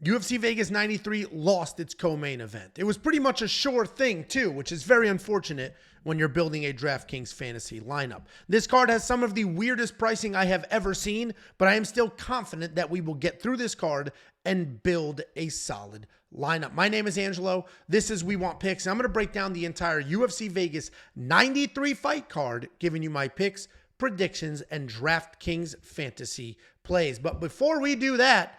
UFC Vegas 93 lost its co-main event. It was pretty much a sure thing too, which is very unfortunate when you're building a DraftKings fantasy lineup. This card has some of the weirdest pricing I have ever seen, but I am still confident that we will get through this card and build a solid lineup. My name is Angelo. This is We Want Picks. I'm going to break down the entire UFC Vegas 93 fight card, giving you my picks, predictions, and DraftKings fantasy plays. But before we do that,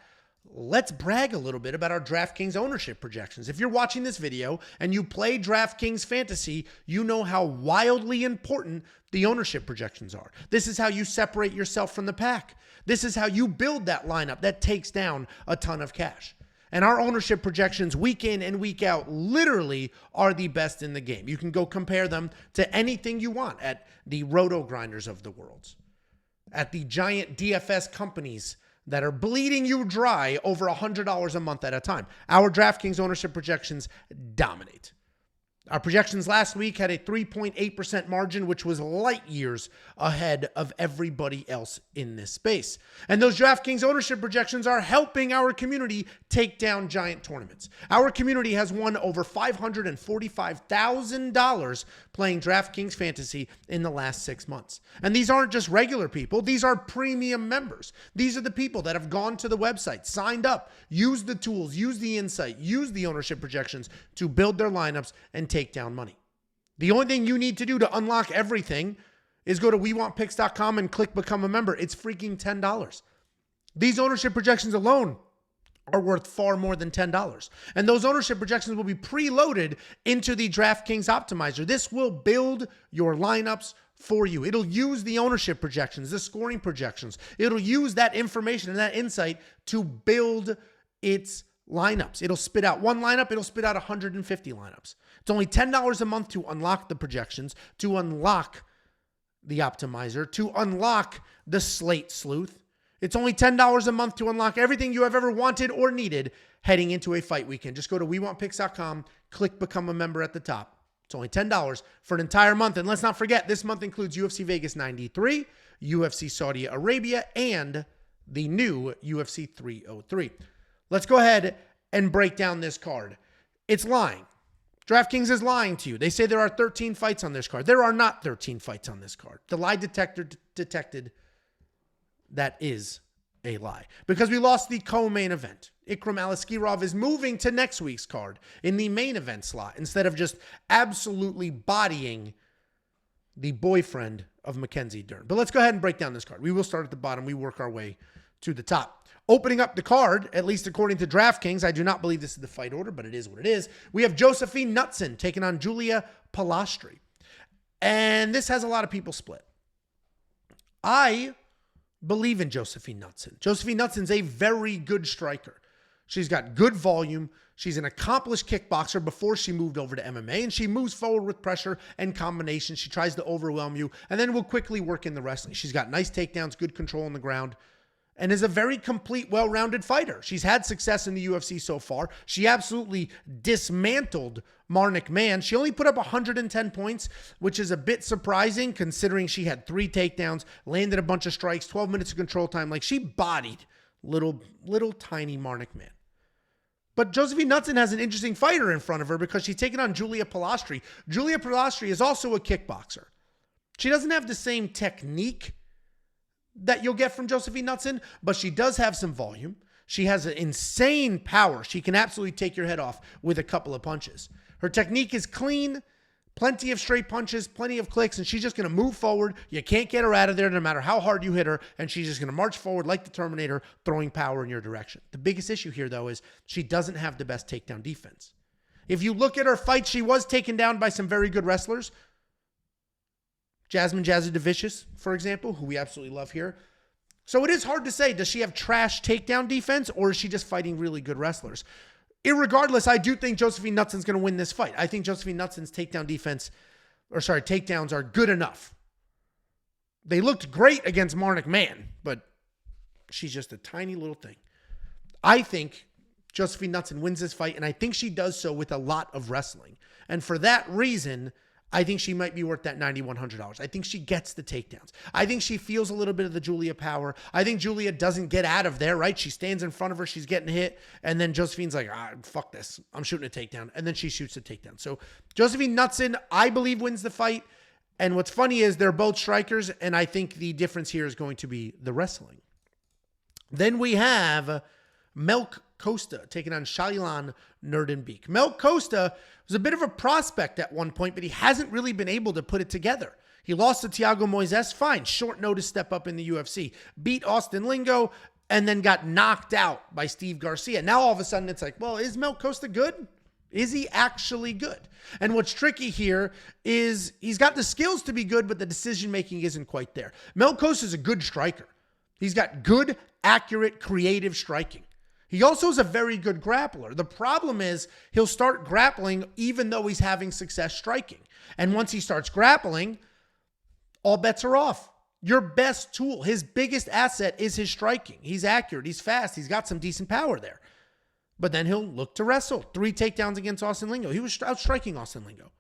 let's brag a little bit about our DraftKings ownership projections. If you're watching this video and you play DraftKings Fantasy, you know how wildly important the ownership projections are. This is how you separate yourself from the pack. This is how you build that lineup that takes down a ton of cash. And our ownership projections week in and week out literally are the best in the game. You can go compare them to anything you want at the Roto Grinders of the world, at the giant DFS companies that are bleeding you dry over $100 a month at a time. Our DraftKings ownership projections dominate. Our projections last week had a 3.8% margin, which was light years ahead of everybody else in this space. And those DraftKings ownership projections are helping our community take down giant tournaments. Our community has won over $545,000 playing DraftKings Fantasy in the last 6 months. And these aren't just regular people. These are premium members. These are the people that have gone to the website, signed up, used the tools, used the insight, used the ownership projections to build their lineups and take down money. The only thing you need to do to unlock everything is go to WeWantPicks.com and click Become a Member. It's freaking $10. These ownership projections alone are worth far more than $10. And those ownership projections will be preloaded into the DraftKings Optimizer. This will build your lineups for you. It'll use the ownership projections, the scoring projections. It'll use that information and that insight to build its lineups. It'll spit out one lineup. It'll spit out 150 lineups. It's only $10 a month to unlock the projections, to unlock the optimizer, to unlock the slate sleuth. It's only $10 a month to unlock everything you have ever wanted or needed heading into a fight weekend. Just go to WeWantPicks.com, click Become a Member at the top. It's only $10 for an entire month. And let's not forget, this month includes UFC Vegas 93, UFC Saudi Arabia, and the new UFC 303. Let's go ahead and break down this card. It's lying. DraftKings is lying to you. They say there are 13 fights on this card. There are not 13 fights on this card. The lie detector detected that is a lie. Because we lost the co-main event. Ikram Aliskirov is moving to next week's card in the main event slot instead of just absolutely bodying the boyfriend of Mackenzie Dern. But let's go ahead and break down this card. We will start at the bottom. We work our way to the top. Opening up the card, at least according to DraftKings, I do not believe this is the fight order, but it is what it is. We have Josefine Knutsson taking on Julia Polastri. And this has a lot of people split. I believe in Josefine Knutsson. Josefine Knutson's a very good striker. She's got good volume. She's an accomplished kickboxer before she moved over to MMA, and she moves forward with pressure and combination. She tries to overwhelm you, and then will quickly work in the wrestling. She's got nice takedowns, good control on the ground, and is a very complete, well-rounded fighter. She's had success in the UFC so far. She absolutely dismantled Marnik Man. She only put up 110 points, which is a bit surprising considering she had 3 takedowns, landed a bunch of strikes, 12 minutes of control time. Like, she bodied little tiny Marnik Man. But Josefine Knutsson has an interesting fighter in front of her because she's taking on Julia Polastri. Julia Polastri is also a kickboxer. She doesn't have the same technique that you'll get from Josefine Knutsson, but she does have some volume. She has an insane power. She can absolutely take your head off with a couple of punches. Her technique is clean, plenty of straight punches, plenty of clicks, and she's just going to move forward. You can't get her out of there no matter how hard you hit her, and she's just going to march forward like the Terminator, throwing power in your direction. The biggest issue here, though, is she doesn't have the best takedown defense. If you look at her fight, she was taken down by some very good wrestlers. Jasmine Jasudavicius, for example, who we absolutely love here. So it is hard to say, does she have trash takedown defense or is she just fighting really good wrestlers? Irregardless, I do think Josefine Knutsson's going to win this fight. I think Josefine Knutsson's takedowns are good enough. They looked great against Marnik Man, but she's just a tiny little thing. I think Josefine Knutsson wins this fight, and I think she does so with a lot of wrestling. And for that reason, I think she might be worth that $9,100. I think she gets the takedowns. I think she feels a little bit of the Julia power. I think Julia doesn't get out of there, right? She stands in front of her. She's getting hit. And then Josefine's like, fuck this. I'm shooting a takedown. And then she shoots a takedown. So Josefine Knutsson, I believe, wins the fight. And what's funny is they're both strikers. And I think the difference here is going to be the wrestling. Then we have Costa taking on Shayilan Nuerdanbieke. Costa was a bit of a prospect at one point, but he hasn't really been able to put it together. He lost to Thiago Moises, fine, short notice step up in the UFC, beat Austin Lingo, and then got knocked out by Steve Garcia. Now all of a sudden it's like, well, is Costa good? Is he actually good? And what's tricky here is he's got the skills to be good, but the decision-making isn't quite there. Costa is a good striker. He's got good, accurate, creative striking. He also is a very good grappler. The problem is he'll start grappling even though he's having success striking. And once he starts grappling, all bets are off. Your best tool, his biggest asset is his striking. He's accurate. He's fast. He's got some decent power there. But then he'll look to wrestle. 3 takedowns against Austin Lingo. He was outstriking Austin Lingo.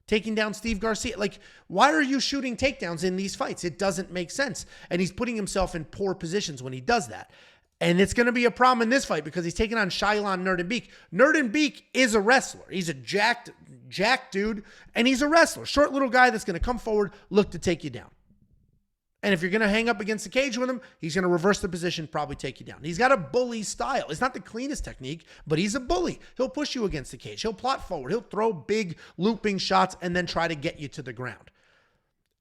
Taking down Steve Garcia. Like, why are you shooting takedowns in these fights? It doesn't make sense. And he's putting himself in poor positions when he does that. And it's going to be a problem in this fight because he's taking on Shayilan Nuerdanbieke. Nuerdanbieke is a wrestler. He's a jacked dude, and he's a wrestler. Short little guy that's going to come forward, look to take you down. And if you're going to hang up against the cage with him, he's going to reverse the position, probably take you down. He's got a bully style. It's not the cleanest technique, but he's a bully. He'll push you against the cage. He'll plot forward. He'll throw big looping shots and then try to get you to the ground.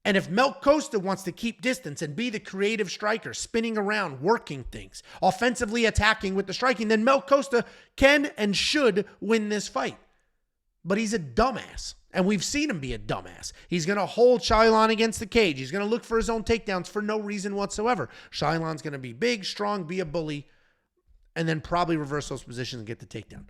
And if Costa wants to keep distance and be the creative striker, spinning around, working things, offensively attacking with the striking, then Costa can and should win this fight. But he's a dumbass. And we've seen him be a dumbass. He's going to hold Shayilan against the cage. He's going to look for his own takedowns for no reason whatsoever. Shayilan's going to be big, strong, be a bully, and then probably reverse those positions and get the takedown.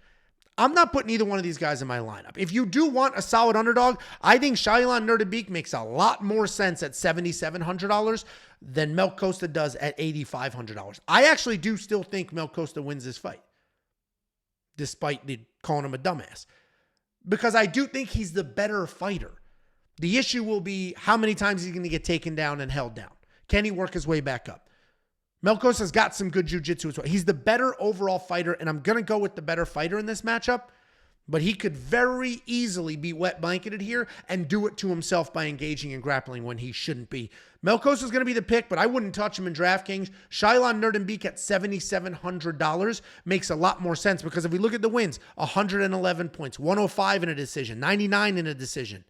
I'm not putting either one of these guys in my lineup. If you do want a solid underdog, I think Shayilan Nuerdanbieke makes a lot more sense at $7,700 than Costa does at $8,500. I actually do still think Costa wins this fight, despite calling him a dumbass, because I do think he's the better fighter. The issue will be how many times he's going to get taken down and held down. Can he work his way back up? Costa's got some good jiu-jitsu as well. He's the better overall fighter, and I'm going to go with the better fighter in this matchup, but he could very easily be wet blanketed here and do it to himself by engaging in grappling when he shouldn't be. Costa's going to be the pick, but I wouldn't touch him in DraftKings. Shayilan Nuerdanbieke at $7,700 makes a lot more sense because if we look at the wins, 111 points, 105 in a decision, 99 in a decision.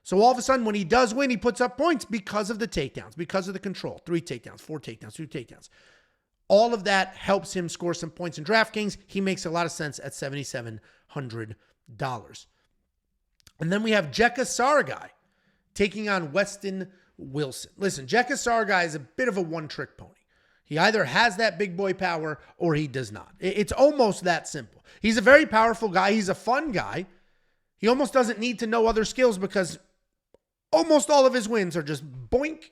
So all of a sudden, when he does win, he puts up points because of the takedowns, because of the control. 3 takedowns, 4 takedowns, 2 takedowns. All of that helps him score some points in DraftKings. He makes a lot of sense at $7,700. And then we have Jeka Saragih taking on Westin Wilson. Listen, Jeka Saragih is a bit of a one-trick pony. He either has that big boy power or he does not. It's almost that simple. He's a very powerful guy. He's a fun guy. He almost doesn't need to know other skills because almost all of his wins are just boink.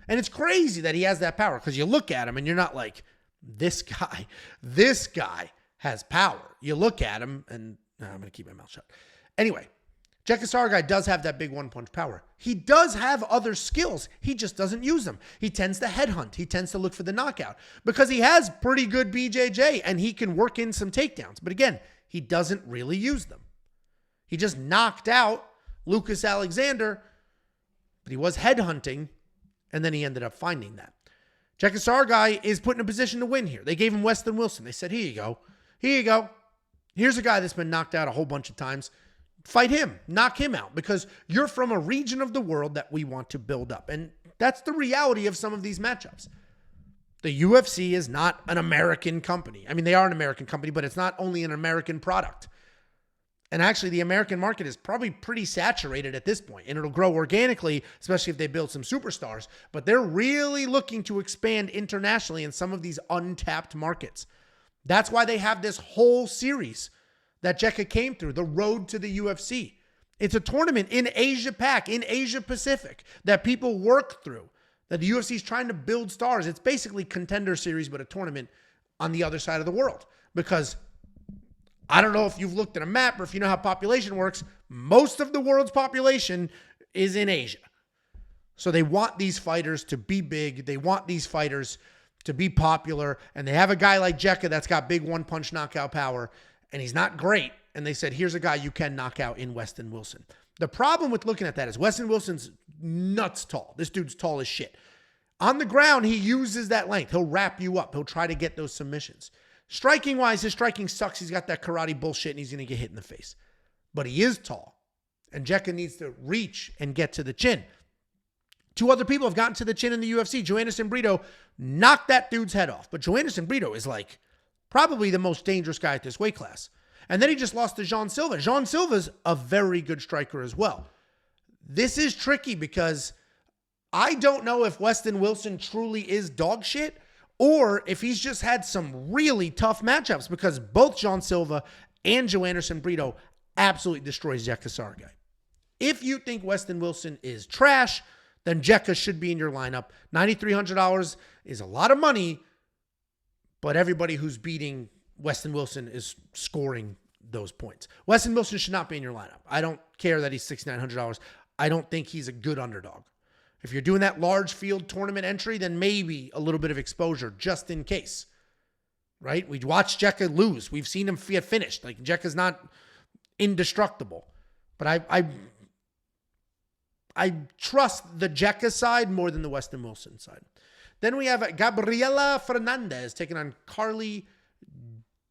And it's crazy that he has that power because you look at him and you're not like, this guy has power. You look at him and I'm going to keep my mouth shut. Anyway, Jeka Saragih does have that big one-punch power. He does have other skills. He just doesn't use them. He tends to headhunt. He tends to look for the knockout because he has pretty good BJJ and he can work in some takedowns. But again, he doesn't really use them. He just knocked out Lucas Alexander, but he was headhunting, and then he ended up finding that. Jeka Saragih is put in a position to win here. They gave him Westin Wilson. They said, here you go. Here you go. Here's a guy that's been knocked out a whole bunch of times. Fight him. Knock him out because you're from a region of the world that we want to build up. And that's the reality of some of these matchups. The UFC is not an American company. I mean, they are an American company, but it's not only an American product. And actually, the American market is probably pretty saturated at this point, and it'll grow organically, especially if they build some superstars. But they're really looking to expand internationally in some of these untapped markets. That's why they have this whole series that Jeka came through, the road to the UFC. It's a tournament in Asia Pac, in Asia Pacific, that people work through, that the UFC is trying to build stars. It's basically Contender Series, but a tournament on the other side of the world. Because I don't know if you've looked at a map or if you know how population works. Most of the world's population is in Asia. So they want these fighters to be big. They want these fighters to be popular. And they have a guy like Jeka that's got big one-punch knockout power, and he's not great. And they said, here's a guy you can knock out in Westin Wilson. The problem with looking at that is Westin Wilson's nuts tall. This dude's tall as shit. On the ground, he uses that length. He'll wrap you up. He'll try to get those submissions. Striking-wise, his striking sucks. He's got that karate bullshit, and he's going to get hit in the face. But he is tall. And Jeka needs to reach and get to the chin. Two other people have gotten to the chin in the UFC. Joanderson Brito knocked that dude's head off. But Joanderson Brito is like probably the most dangerous guy at this weight class. And then he just lost to Jean Silva. Jean Silva's a very good striker as well. This is tricky because I don't know if Westin Wilson truly is dog shit or if he's just had some really tough matchups, because both Jean Silva and Joanderson Brito absolutely destroys Jeka Saragih. If you think Westin Wilson is trash, then Jeka should be in your lineup. $9,300 is a lot of money, but everybody who's beating Westin Wilson is scoring those points. Westin Wilson should not be in your lineup. I don't care that he's $6,900. I don't think he's a good underdog. If you're doing that large field tournament entry, then maybe a little bit of exposure just in case, right? We watched Jeka lose. We've seen him get finished. Like, Jeka's not indestructible, but I trust the Jeka side more than the Westin Wilson side. Then we have Gabriella Fernandes taking on Carli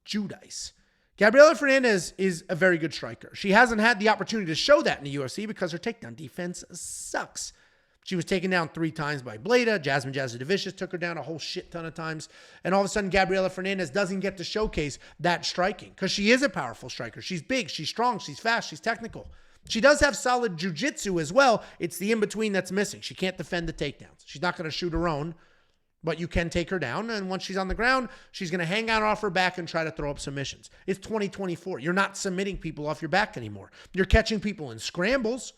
Judice. Gabriella Fernandes is a very good striker. She hasn't had the opportunity to show that in the UFC because her takedown defense sucks. She was taken down 3 times by Bleda. Jasmine Jasudavicius took her down a whole shit ton of times. And all of a sudden, Gabriella Fernandes doesn't get to showcase that striking because she is a powerful striker. She's big, she's strong, she's fast, she's technical. She does have solid jiu-jitsu as well. It's the in-between that's missing. She can't defend the takedowns. She's not going to shoot her own, but you can take her down. And once she's on the ground, she's going to hang out off her back and try to throw up submissions. It's 2024. You're not submitting people off your back anymore. You're catching people in scrambles.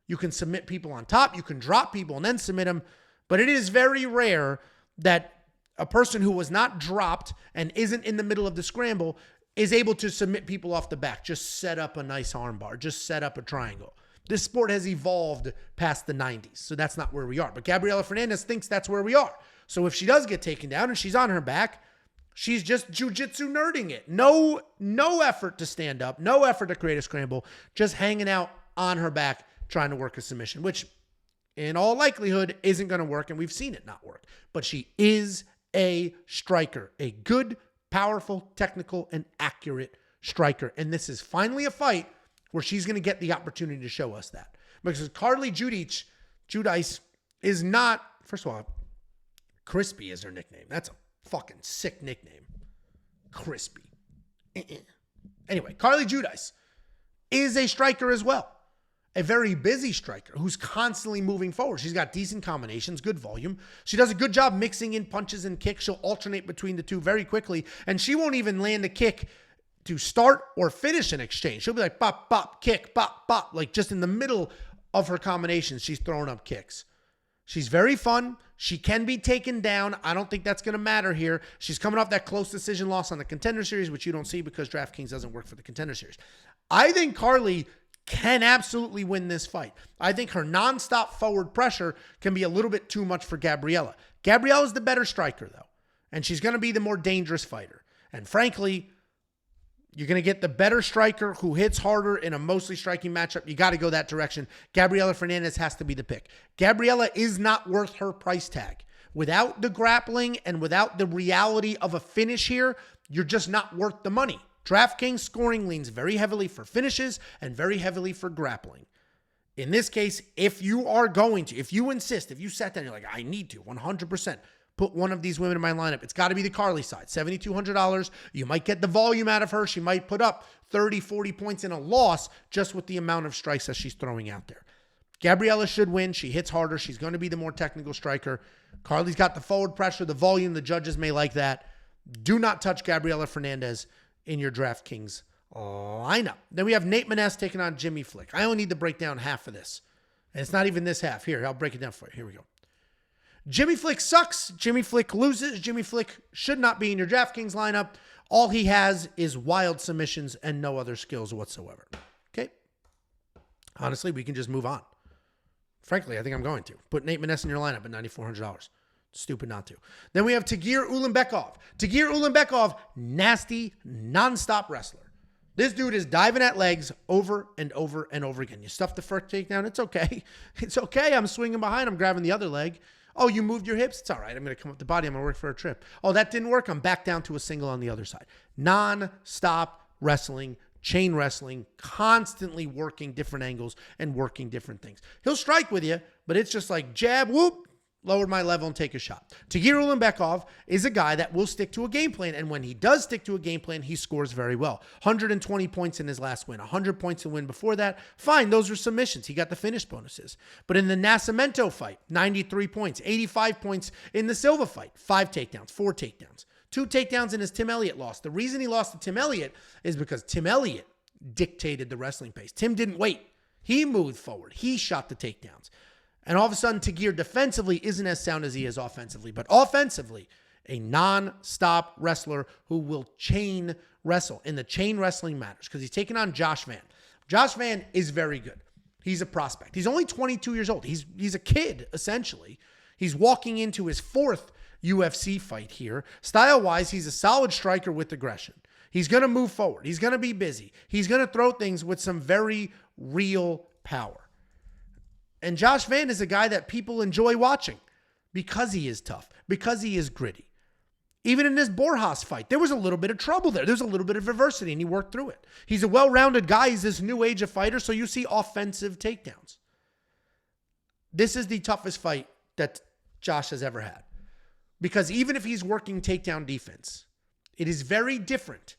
You can submit people on top. You can drop people and then submit them. But it is very rare that a person who was not dropped and isn't in the middle of the scramble is able to submit people off the back. Just set up a nice armbar. Just set up a triangle. This sport has evolved past the 90s, so that's not where we are. But Gabriella Fernandes thinks that's where we are. So if she does get taken down and she's on her back, she's just jiu-jitsu nerding it. No effort to stand up, no effort to create a scramble, just hanging out on her back, trying to work a submission, which in all likelihood isn't going to work, and we've seen it not work. But she is a striker, a good, powerful, technical, and accurate striker. And this is finally a fight where she's going to get the opportunity to show us that. Because Carli Judice is not, first of all, Crispy is her nickname. That's a fucking sick nickname. Crispy. Anyway, Carli Judice is a striker as well. A very busy striker who's constantly moving forward. She's got decent combinations, good volume. She does a good job mixing in punches and kicks. She'll alternate between the two very quickly, and she won't even land a kick to start or finish an exchange. She'll be like, bop, bop, kick, bop, bop. Like just in the middle of her combinations, she's throwing up kicks. She's very fun. She can be taken down. I don't think that's going to matter here. She's coming off that close decision loss on the Contender Series, which you don't see because DraftKings doesn't work for the Contender Series. I think Carli can absolutely win this fight. I think her nonstop forward pressure can be a little bit too much for Gabriella. Gabriella's the better striker, though, and she's going to be the more dangerous fighter. And frankly, you're going to get the better striker who hits harder in a mostly striking matchup. You got to go that direction. Gabriella Fernandes has to be the pick. Gabriella is not worth her price tag. Without the grappling and without the reality of a finish here, you're just not worth the money. DraftKings scoring leans very heavily for finishes and very heavily for grappling. In this case, if you are going to, if you insist, if you sat down, you're like, I need to 100% put one of these women in my lineup, it's got to be the Carli side. $7,200. You might get the volume out of her. She might put up 30, 40 points in a loss just with the amount of strikes that she's throwing out there. Gabriella should win. She hits harder. She's going to be the more technical striker. Carli's got the forward pressure, the volume. The judges may like that. Do not touch Gabriella Fernandes in your DraftKings lineup. Then we have Nate Maness taking on Jimmy Flick. I only need to break down half of this. And it's not even this half. Here, I'll break it down for you. Here we go. Jimmy Flick sucks. Jimmy Flick loses. Jimmy Flick should not be in your DraftKings lineup. All he has is wild submissions and no other skills whatsoever. Okay? Honestly, we can just move on. Frankly, I think I'm going to. Put Nate Maness in your lineup at $9,400. Stupid not to. Then we have Tagir Ulanbekov. Tagir Ulanbekov, nasty, nonstop wrestler. This dude is diving at legs over and over and over again. You stuff the first takedown, it's okay. It's okay. I'm swinging behind. I'm grabbing the other leg. Oh, you moved your hips? It's all right. I'm going to come up the body. I'm going to work for a trip. Oh, that didn't work. I'm back down to a single on the other side. Non-stop wrestling, chain wrestling, constantly working different angles and working different things. He'll strike with you, but it's just like jab, whoop, lowered my level and take a shot. Tagir Ulanbekov is a guy that will stick to a game plan, and when he does stick to a game plan, he scores very well. 120 points in his last win, 100 points in win before that. Fine, those are submissions. He got the finish bonuses. But in the Nascimento fight, 93 points, 85 points in the Silva fight, 5 takedowns, 4 takedowns. 2 takedowns in his Tim Elliott loss. The reason he lost to Tim Elliott is because Tim Elliott dictated the wrestling pace. Tim didn't wait. He moved forward. He shot the takedowns. And all of a sudden, Tagir defensively isn't as sound as he is offensively. But offensively, a non-stop wrestler who will chain wrestle. And the chain wrestling matters because he's taking on Josh Van. Josh Van is very good. He's a prospect. He's only 22 years old. He's a kid, essentially. He's walking into his 4th UFC fight here. Style-wise, he's a solid striker with aggression. He's going to move forward. He's going to be busy. He's going to throw things with some very real power. And Josh Van is a guy that people enjoy watching because he is tough, because he is gritty. Even in this Borjas fight, there was a little bit of trouble there. There's a little bit of adversity, and he worked through it. He's a well-rounded guy. He's this new age of fighter, so you see offensive takedowns. This is the toughest fight that Josh has ever had. Because even if he's working takedown defense, it is very different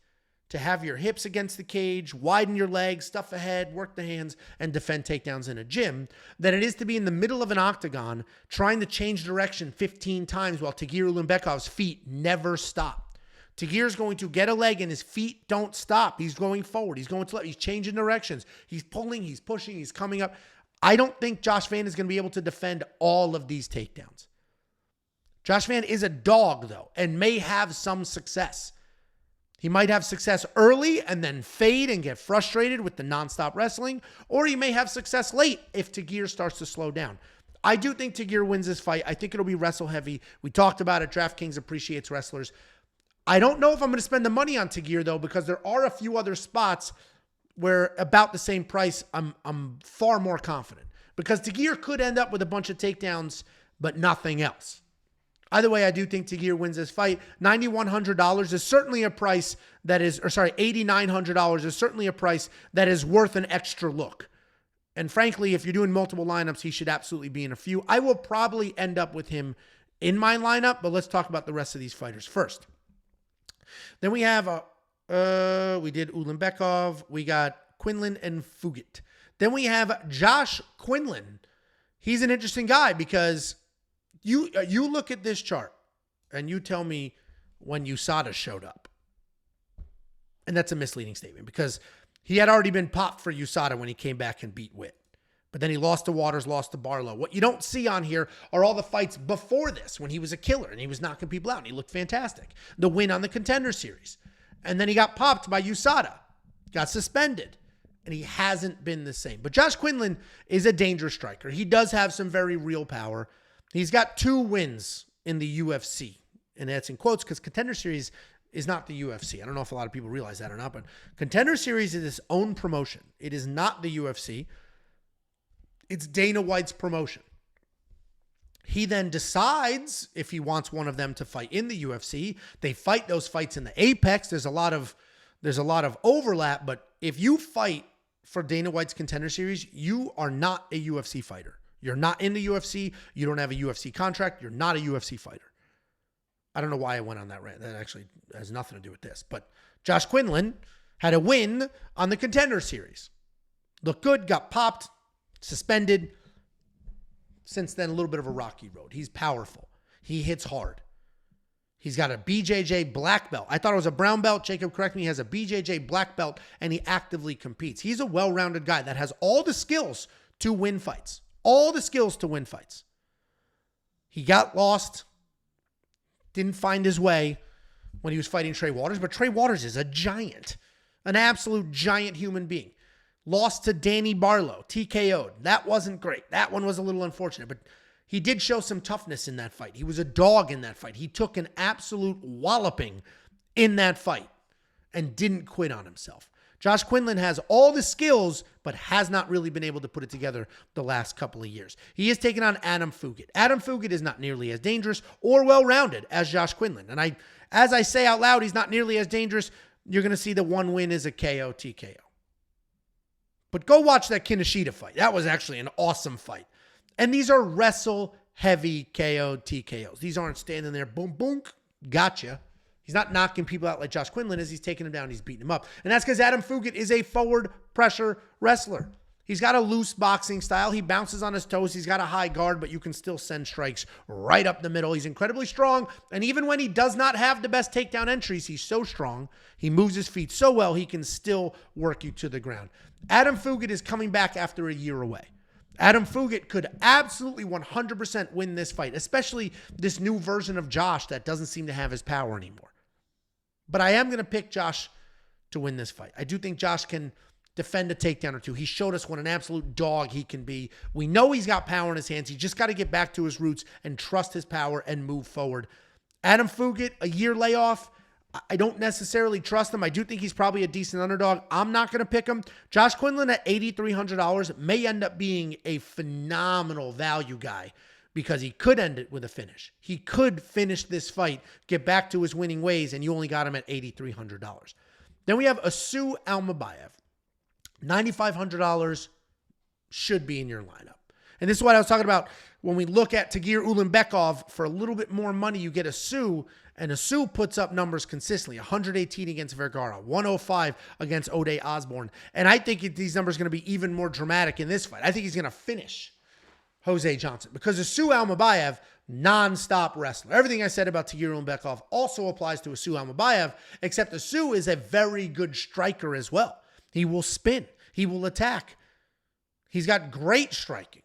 to have your hips against the cage, widen your legs, stuff ahead, work the hands, and defend takedowns in a gym than it is to be in the middle of an octagon trying to change direction 15 times while Tagir Ulanbekov's feet never stop. Tagir's going to get a leg and his feet don't stop. He's going forward. He's going to left. He's changing directions. He's pulling. He's pushing. He's coming up. I don't think Josh Van is going to be able to defend all of these takedowns. Josh Van is a dog, though, and may have some success. He might have success early and then fade and get frustrated with the nonstop wrestling, or he may have success late if Tagir starts to slow down. I do think Tagir wins this fight. I think it'll be wrestle heavy. We talked about it. DraftKings appreciates wrestlers. I don't know if I'm going to spend the money on Tagir, though, because there are a few other spots where about the same price, I'm far more confident. Because Tagir could end up with a bunch of takedowns, but nothing else. Either way, I do think Tagir wins this fight. $9,100 is certainly a price that is, $8,900 is certainly a price that is worth an extra look. And frankly, if you're doing multiple lineups, he should absolutely be in a few. I will probably end up with him in my lineup, but let's talk about the rest of these fighters first. Then we have, we did Ulanbekov. We got Quinlan and Fugitt. Then we have Josh Quinlan. He's an interesting guy because you look at this chart and you tell me when USADA showed up. And that's a misleading statement because he had already been popped for USADA when he came back and beat Witt. But then he lost to Waters, lost to Barlow. What you don't see on here are all the fights before this when he was a killer and he was knocking people out and he looked fantastic. The win on the Contender Series. And then he got popped by USADA, got suspended, and he hasn't been the same. But Josh Quinlan is a dangerous striker. He does have some very real power. He's got 2 wins in the UFC, and that's in quotes because Contender Series is not the UFC. I don't know if a lot of people realize that or not, but Contender Series is its own promotion. It is not the UFC. It's Dana White's promotion. He then decides if he wants one of them to fight in the UFC. They fight those fights in the Apex. There's a lot of overlap, but if you fight for Dana White's Contender Series, you are not a UFC fighter. You're not in the UFC. You don't have a UFC contract. You're not a UFC fighter. I don't know why I went on that rant. That actually has nothing to do with this. But Josh Quinlan had a win on the Contender Series. Looked good, got popped, suspended. Since then, a little bit of a rocky road. He's powerful. He hits hard. He's got a BJJ black belt. I thought it was a brown belt. Jacob, correct me. He has a BJJ black belt, and he actively competes. He's a well-rounded guy that has all the skills to win fights. All the skills to win fights. He got lost. Didn't find his way when he was fighting Trey Waters. But Trey Waters is a giant. An absolute giant human being. Lost to Danny Barlow, TKO'd. That wasn't great. That one was a little unfortunate, but he did show some toughness in that fight. He was a dog in that fight. He took an absolute walloping in that fight and didn't quit on himself. Josh Quinlan has all the skills, but has not really been able to put it together the last couple of years. He is taking on Adam Fugitt. Adam Fugitt is not nearly as dangerous or well-rounded as Josh Quinlan. And as I say out loud, he's not nearly as dangerous. You're going to see the one win is a KO, TKO. But go watch that Kinoshita fight. That was actually an awesome fight. And these are wrestle-heavy KO, TKOs. These aren't standing there, boom, boom, gotcha. He's not knocking people out like Josh Quinlan is. He's taking them down. He's beating them up. And that's because Adam Fugitt is a forward pressure wrestler. He's got a loose boxing style. He bounces on his toes. He's got a high guard, but you can still send strikes right up the middle. He's incredibly strong. And even when he does not have the best takedown entries, he's so strong. He moves his feet so well, he can still work you to the ground. Adam Fugitt is coming back after a year away. Adam Fugitt could absolutely 100% win this fight, especially this new version of Josh that doesn't seem to have his power anymore. But I am going to pick Josh to win this fight. I do think Josh can defend a takedown or two. He showed us what an absolute dog he can be. We know he's got power in his hands. He just got to get back to his roots and trust his power and move forward. Adam Fugitt, a year layoff. I don't necessarily trust him. I do think he's probably a decent underdog. I'm not going to pick him. Josh Quinlan at $8,300 may end up being a phenomenal value guy because he could end it with a finish. He could finish this fight, get back to his winning ways, and you only got him at $8,300. Then we have Asu Almabaev. $9,500 should be in your lineup. And this is what I was talking about. When we look at Tagir Ulanbekov, for a little bit more money, you get Asu, and Asu puts up numbers consistently. 118 against Vergara, 105 against Ode Osborne. And I think these numbers are going to be even more dramatic in this fight. I think he's going to finish Jose Johnson because Asu Almabaev, non-stop wrestler. Everything I said about Tagir Ulanbekov also applies to Asu Almabaev, except Asu is a very good striker as well. He will spin. He will attack. He's got great striking.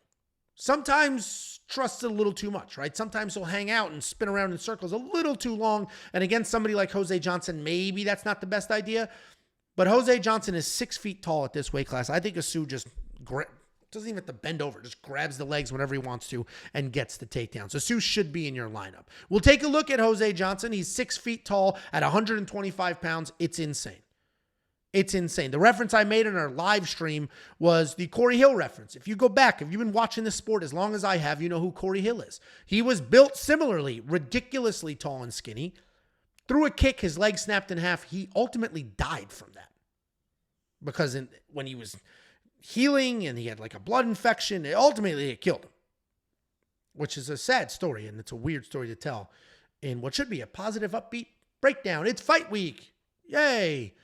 Sometimes trusts it a little too much, right? Sometimes he'll hang out and spin around in circles a little too long. And against somebody like Jose Johnson, maybe that's not the best idea. But Jose Johnson is 6 feet tall at this weight class. I think Asu just doesn't even have to bend over. Just grabs the legs whenever he wants to and gets the takedown. So Asu should be in your lineup. We'll take a look at Jose Johnson. He's 6 feet tall at 125 pounds. It's insane. It's insane. The reference I made in our live stream was the Corey Hill reference. If you go back, if you've been watching this sport as long as I have, you know who Corey Hill is. He was built similarly, ridiculously tall and skinny. Threw a kick, his leg snapped in half. He ultimately died from that. Because when he was healing and he had like a blood infection, ultimately it killed him. Which is a sad story, and it's a weird story to tell in what should be a positive, upbeat breakdown. It's fight week. Yay.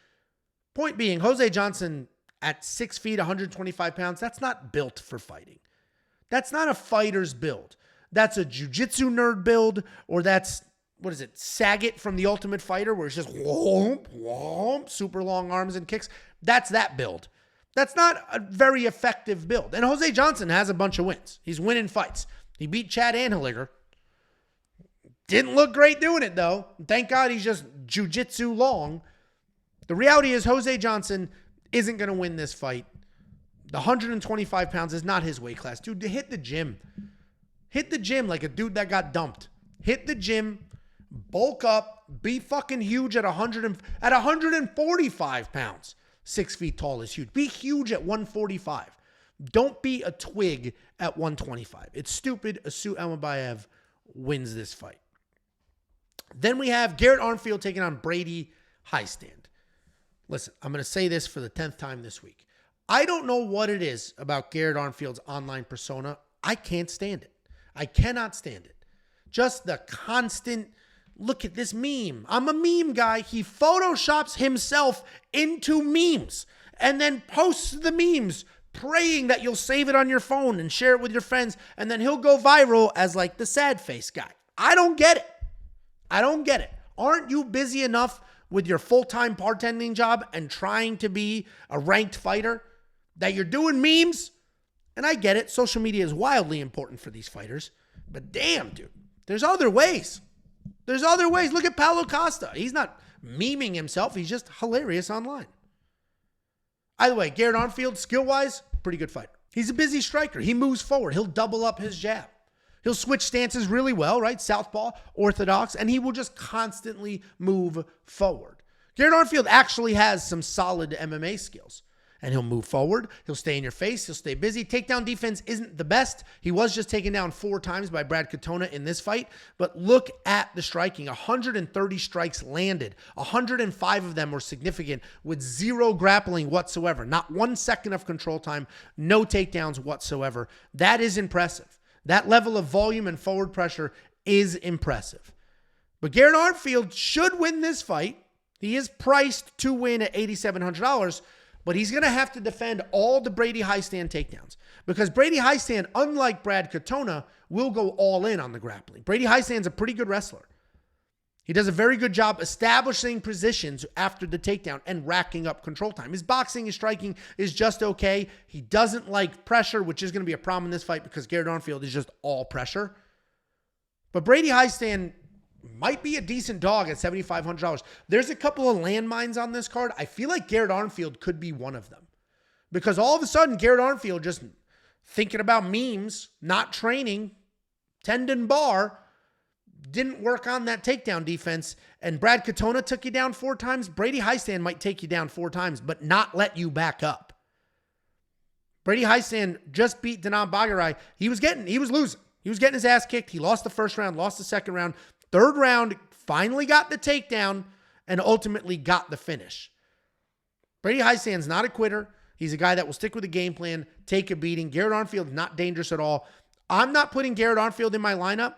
Point being, Jose Johnson at 6 feet, 125 pounds, that's not built for fighting. That's not a fighter's build. That's a jiu-jitsu nerd build, or that's, Saget from The Ultimate Fighter, where it's just whomp, whomp, super long arms and kicks. That's that build. That's not a very effective build. And Jose Johnson has a bunch of wins. He's winning fights. He beat Chad Anheliger. Didn't look great doing it, though. Thank God he's just jiu-jitsu long. The reality is Jose Johnson isn't going to win this fight. The 125 pounds is not his weight class. Dude, hit the gym. Hit the gym like a dude that got dumped. Hit the gym, bulk up, be fucking huge at 145 pounds. 6 feet tall is huge. Be huge at 145. Don't be a twig at 125. It's stupid. Asu Almabaev wins this fight. Then we have Garrett Armfield taking on Brady Hiestand. Listen, I'm going to say this for the 10th time this week. I don't know what it is about Garrett Armfield's online persona. I can't stand it. I cannot stand it. Just the constant, look at this meme. I'm a meme guy. He photoshops himself into memes and then posts the memes praying that you'll save it on your phone and share it with your friends. And then he'll go viral as like the sad face guy. I don't get it. I don't get it. Aren't you busy enough with your full-time bartending job and trying to be a ranked fighter that you're doing memes? And I get it. Social media is wildly important for these fighters. But damn, dude, there's other ways. There's other ways. Look at Paulo Costa. He's not memeing himself. He's just hilarious online. Either way, Garrett Armfield, skill-wise, pretty good fighter. He's a busy striker. He moves forward. He'll double up his jab. He'll switch stances really well, right? Southpaw, orthodox, and he will just constantly move forward. Garrett Armfield actually has some solid MMA skills. And he'll move forward. He'll stay in your face. He'll stay busy. Takedown defense isn't the best. He was just taken down 4 times by Brad Katona in this fight. But look at the striking. 130 strikes landed. 105 of them were significant with 0 grappling whatsoever. Not 1 second of control time. No takedowns whatsoever. That is impressive. That level of volume and forward pressure is impressive. But Garrett Armfield should win this fight. He is priced to win at $8,700. But he's going to have to defend all the Brady Hiestand takedowns because Brady Hiestand, unlike Brad Katona, will go all in on the grappling. Brady Hiestand's a pretty good wrestler. He does a very good job establishing positions after the takedown and racking up control time. His boxing, his striking is just okay. He doesn't like pressure, which is going to be a problem in this fight because Garrett Armfield is just all pressure. But Brady Hiestand might be a decent dog at $7,500. There's a couple of landmines on this card. I feel like Garrett Armfield could be one of them. Because all of a sudden, Garrett Armfield just thinking about memes, not training, tendon bar, didn't work on that takedown defense, and Brad Katona took you down 4 times. Brady Hiestand might take you down 4 times, but not let you back up. Brady Hiestand just beat Danan Bagarai. He was losing. He was getting his ass kicked. He lost the first round, lost the second round. Third round, finally got the takedown and ultimately got the finish. Brady Hiestand's not a quitter. He's a guy that will stick with the game plan, take a beating. Garrett Armfield, not dangerous at all. I'm not putting Garrett Armfield in my lineup.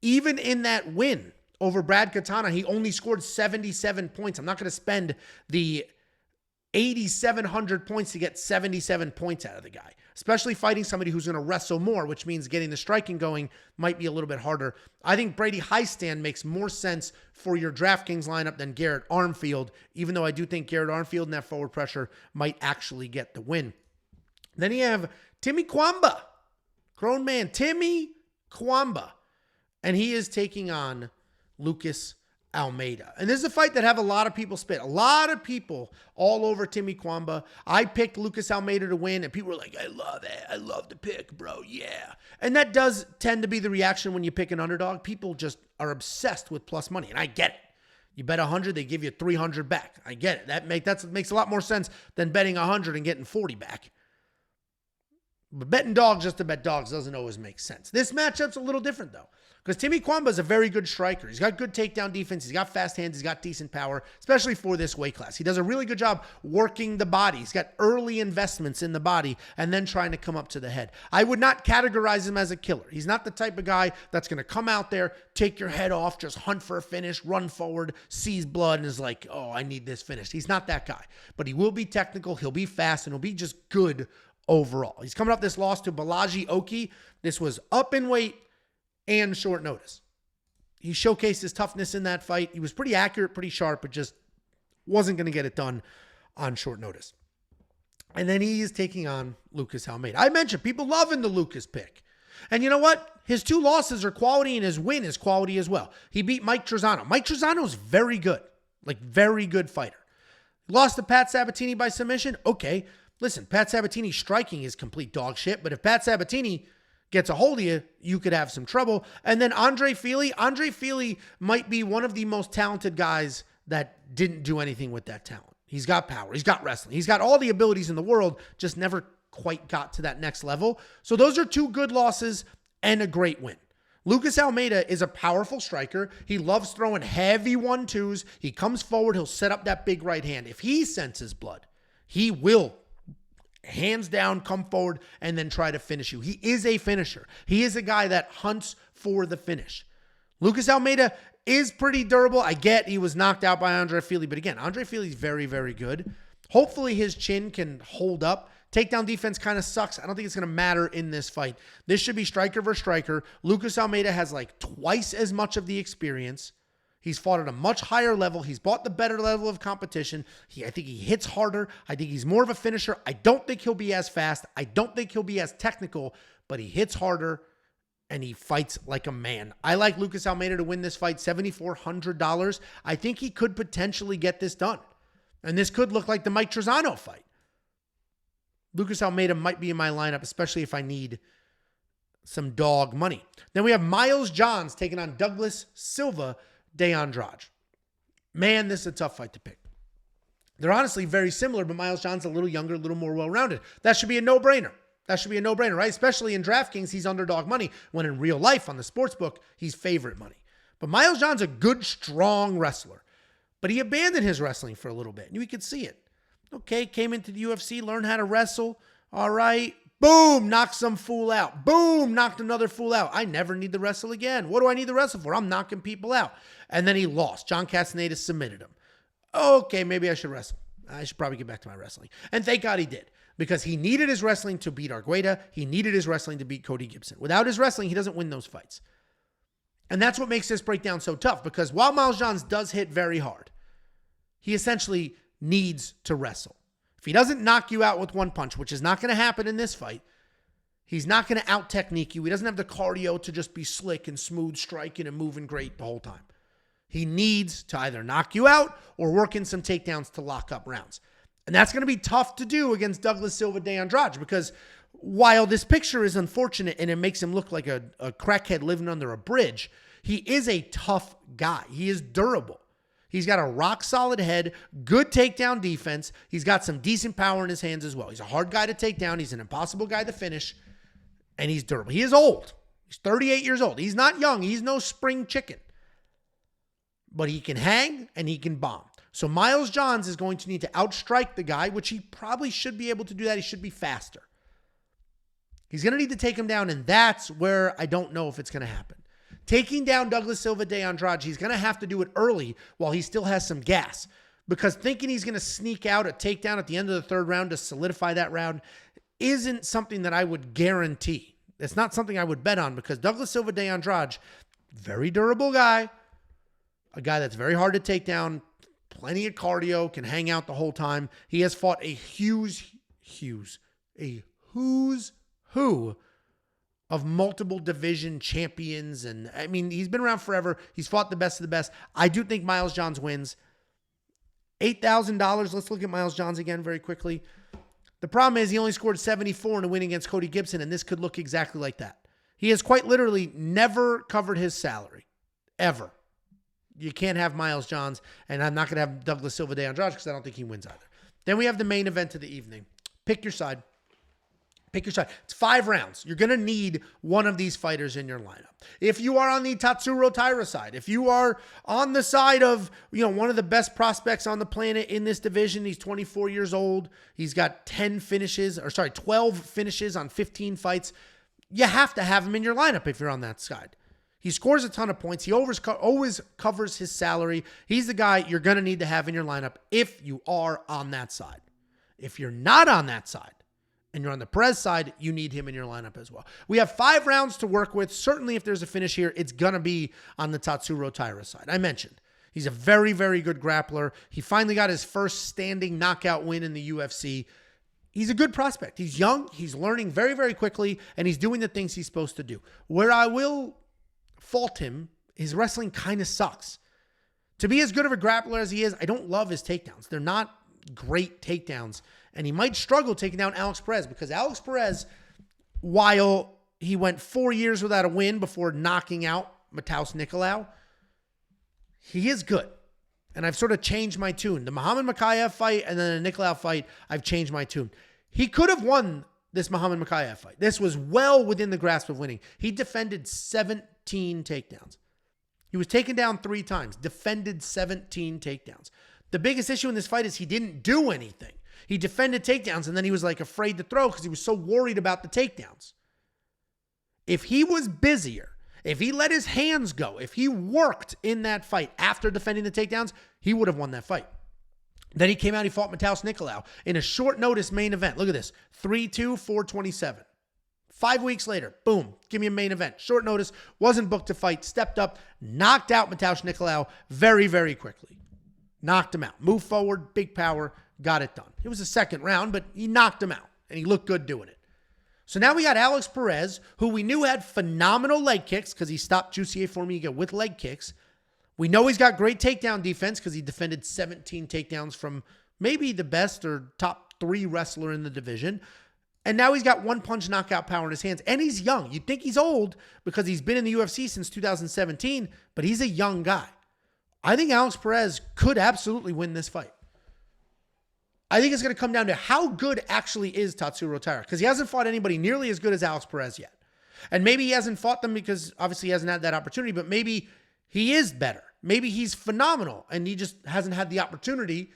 Even in that win over Brad Katona, he only scored 77 points. I'm not going to spend the 8,700 points to get 77 points out of the guy, especially fighting somebody who's going to wrestle more, which means getting the striking going might be a little bit harder. I think Brady Hiestand makes more sense for your DraftKings lineup than Garrett Armfield, even though I do think Garrett Armfield and that forward pressure might actually get the win. Then you have Timmy Cuamba, grown man, Timmy Cuamba, and he is taking on Lucas Almeida. And this is a fight that have a lot of people spit. A lot of people all over Timmy Cuamba. I picked Lucas Almeida to win, and people were like, I love it. I love the pick, bro. Yeah. And that does tend to be the reaction when you pick an underdog. People just are obsessed with plus money, and I get it. You bet 100, they give you 300 back. I get it. That makes a lot more sense than betting 100 and getting 40 back. But betting dogs just to bet dogs doesn't always make sense. This matchup's a little different, though, because Timmy Cuamba is a very good striker. He's got good takedown defense. He's got fast hands. He's got decent power, especially for this weight class. He does a really good job working the body. He's got early investments in the body and then trying to come up to the head. I would not categorize him as a killer. He's not the type of guy that's going to come out there, take your head off, just hunt for a finish, run forward, sees blood, and is like, oh, I need this finished. He's not that guy. But he will be technical. He'll be fast, and he'll be just good overall. He's coming off this loss to Balaji Oki. This was up in weight and short notice. He showcased his toughness in that fight. He was pretty accurate, pretty sharp, but just wasn't going to get it done on short notice. And then he is taking on Lucas Almeida. I mentioned people loving the Lucas pick. And you know what? His 2 losses are quality, and his win is quality as well. He beat Mike Trizano. Mike Trizano is very good, like very good fighter. Lost to Pat Sabatini by submission. Okay. Listen, Pat Sabatini's striking is complete dog shit, but if Pat Sabatini gets a hold of you, you could have some trouble. And then Andre Fili might be one of the most talented guys that didn't do anything with that talent. He's got power. He's got wrestling. He's got all the abilities in the world, just never quite got to that next level. So those are 2 good losses and a great win. Lucas Almeida is a powerful striker. He loves throwing heavy 1-2s. He comes forward. He'll set up that big right hand. If he senses blood, he will hands down come forward and then try to finish you. He is a finisher. He is a guy that hunts for the finish. Lucas Almeida is pretty durable. I get he was knocked out by Andre Fili, but again, Andre Fili's very, very good. Hopefully his chin can hold up. Takedown defense kind of sucks. I don't think it's going to matter in this fight. This should be striker versus striker. Lucas Almeida has like twice as much of the experience. He's fought at a much higher level. He's bought the better level of competition. I think he hits harder. I think he's more of a finisher. I don't think he'll be as fast. I don't think he'll be as technical, but he hits harder and he fights like a man. I like Lucas Almeida to win this fight, $7,400. I think he could potentially get this done. And this could look like the Mike Trizano fight. Lucas Almeida might be in my lineup, especially if I need some dog money. Then we have Miles Johns taking on Douglas Silva de Andrade. Man, this is a tough fight to pick. They're honestly very similar, but Miles Johns a little younger, a little more well-rounded. That should be a no-brainer. Right? Especially in DraftKings, he's underdog money, when in real life on the sportsbook, he's favorite money. But Miles Johns a good, strong wrestler. But he abandoned his wrestling for a little bit, and we could see it. Okay, came into the UFC, learned how to wrestle. All right. Boom, knocked some fool out. Boom, knocked another fool out. I never need to wrestle again. What do I need to wrestle for? I'm knocking people out. And then he lost. John Castaneda submitted him. Okay, maybe I should wrestle. I should probably get back to my wrestling. And thank God he did, because he needed his wrestling to beat Argueda. He needed his wrestling to beat Cody Gibson. Without his wrestling, he doesn't win those fights. And that's what makes this breakdown so tough, because while Miles Johns does hit very hard, he essentially needs to wrestle. If he doesn't knock you out with one punch, which is not going to happen in this fight, he's not going to out-technique you. He doesn't have the cardio to just be slick and smooth, striking and moving great the whole time. He needs to either knock you out or work in some takedowns to lock up rounds. And that's going to be tough to do against Douglas Silva de Andrade, because while this picture is unfortunate and it makes him look like a crackhead living under a bridge, he is a tough guy. He is durable. He's got a rock-solid head, good takedown defense. He's got some decent power in his hands as well. He's a hard guy to take down. He's an impossible guy to finish, and he's durable. He is old. He's 38 years old. He's not young. He's no spring chicken. But he can hang, and he can bomb. So Miles Johns is going to need to outstrike the guy, which he probably should be able to do that. He should be faster. He's going to need to take him down, and that's where I don't know if it's going to happen. Taking down Douglas Silva de Andrade, he's going to have to do it early while he still has some gas, because thinking he's going to sneak out a takedown at the end of the third round to solidify that round isn't something that I would guarantee. It's not something I would bet on, because Douglas Silva de Andrade, very durable guy, a guy that's very hard to take down, plenty of cardio, can hang out the whole time. He has fought a who's who of multiple division champions. And I mean, he's been around forever. He's fought the best of the best. I do think Miles Johns wins. $8,000. Let's look at Miles Johns again very quickly. The problem is he only scored 74 in a win against Cody Gibson, and this could look exactly like that. He has quite literally never covered his salary, ever. You can't have Miles Johns, and I'm not going to have Douglas Silva de Andrade because I don't think he wins either. Then we have the main event of the evening. Pick your side. Pick your side. It's 5 rounds. You're going to need one of these fighters in your lineup. If you are on the Tatsuro Taira side, if you are on the side of, one of the best prospects on the planet in this division, he's 24 years old. He's got 12 finishes on 15 fights. You have to have him in your lineup if you're on that side. He scores a ton of points. He always covers his salary. He's the guy you're going to need to have in your lineup if you are on that side. If you're not on that side, and you're on the Perez side, you need him in your lineup as well. We have 5 rounds to work with. Certainly, if there's a finish here, it's going to be on the Tatsuro Taira side. I mentioned he's a very, very good grappler. He finally got his first standing knockout win in the UFC. He's a good prospect. He's young. He's learning very, very quickly, and he's doing the things he's supposed to do. Where I will fault him, his wrestling kind of sucks. To be as good of a grappler as he is, I don't love his takedowns. They're not great takedowns. And he might struggle taking down Alex Perez, because Alex Perez, while he went 4 years without a win before knocking out Matheus Nicolau, he is good. And I've sort of changed my tune. The Muhammad Mokaev fight and then the Nicolau fight, I've changed my tune. He could have won this Muhammad Mokaev fight. This was well within the grasp of winning. He defended 17 takedowns. He was taken down 3 times, defended 17 takedowns. The biggest issue in this fight is he didn't do anything. He defended takedowns, and then he was afraid to throw because he was so worried about the takedowns. If he was busier, if he let his hands go, if he worked in that fight after defending the takedowns, he would have won that fight. Then he came out, he fought Matheus Nicolau in a short notice main event. Look at this, 3-2, 427. 5 weeks later, boom, give me a main event. Short notice, wasn't booked to fight, stepped up, knocked out Matheus Nicolau very, very quickly. Knocked him out. Moved forward, big power, got it done. It was a second round, but he knocked him out, and he looked good doing it. So now we got Alex Perez, who we knew had phenomenal leg kicks because he stopped Jussier Formiga with leg kicks. We know he's got great takedown defense because he defended 17 takedowns from maybe the best or top 3 wrestler in the division. And now he's got one-punch knockout power in his hands. And he's young. You'd think he's old because he's been in the UFC since 2017, but he's a young guy. I think Alex Perez could absolutely win this fight. I think it's going to come down to how good actually is Tatsuro Taira, because he hasn't fought anybody nearly as good as Alex Perez yet. And maybe he hasn't fought them because obviously he hasn't had that opportunity, but maybe he is better. Maybe he's phenomenal and he just hasn't had the opportunity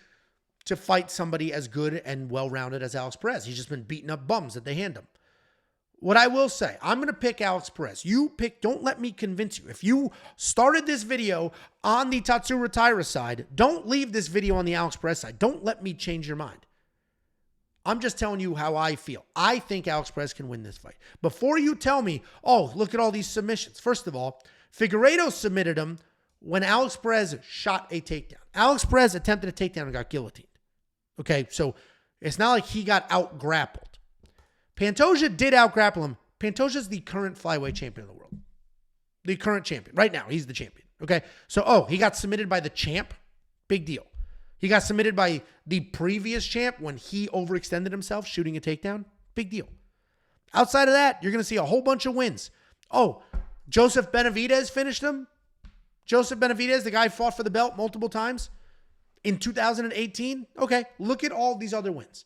to fight somebody as good and well-rounded as Alex Perez. He's just been beating up bums that they hand him. What I will say, I'm going to pick Alex Perez. You pick, don't let me convince you. If you started this video on the Tatsuro Taira side, don't leave this video on the Alex Perez side. Don't let me change your mind. I'm just telling you how I feel. I think Alex Perez can win this fight. Before you tell me, oh, look at all these submissions. First of all, Figueiredo submitted him when Alex Perez shot a takedown. Alex Perez attempted a takedown and got guillotined. Okay, so it's not like he got out-grappled. Pantoja did out-grapple him. Pantoja's the current flyweight champion of the world. The current champion. Right now, he's the champion. Okay, so, he got submitted by the champ. Big deal. He got submitted by the previous champ when he overextended himself shooting a takedown. Big deal. Outside of that, you're going to see a whole bunch of wins. Oh, Joseph Benavidez finished him. Joseph Benavidez, the guy fought for the belt multiple times in 2018. Okay, look at all these other wins.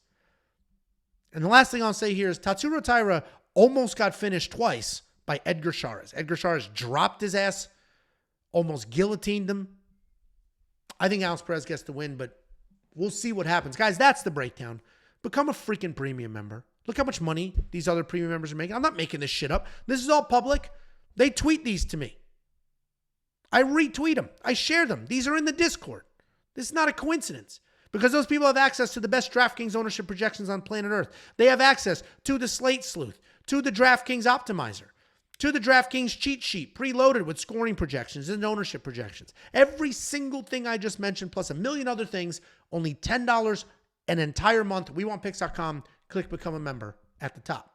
And the last thing I'll say here is Tatsuro Taira almost got finished twice by Edgar Chairez. Edgar Chairez dropped his ass, almost guillotined him. I think Alex Perez gets the win, but we'll see what happens. Guys, that's the breakdown. Become a freaking premium member. Look how much money these other premium members are making. I'm not making this shit up. This is all public. They tweet these to me. I retweet them. I share them. These are in the Discord. This is not a coincidence. Because those people have access to the best DraftKings ownership projections on planet Earth. They have access to the Slate Sleuth, to the DraftKings Optimizer, to the DraftKings cheat sheet, preloaded with scoring projections and ownership projections. Every single thing I just mentioned, plus a million other things, only $10 an entire month. WeWantPicks.com. Click Become a Member at the top.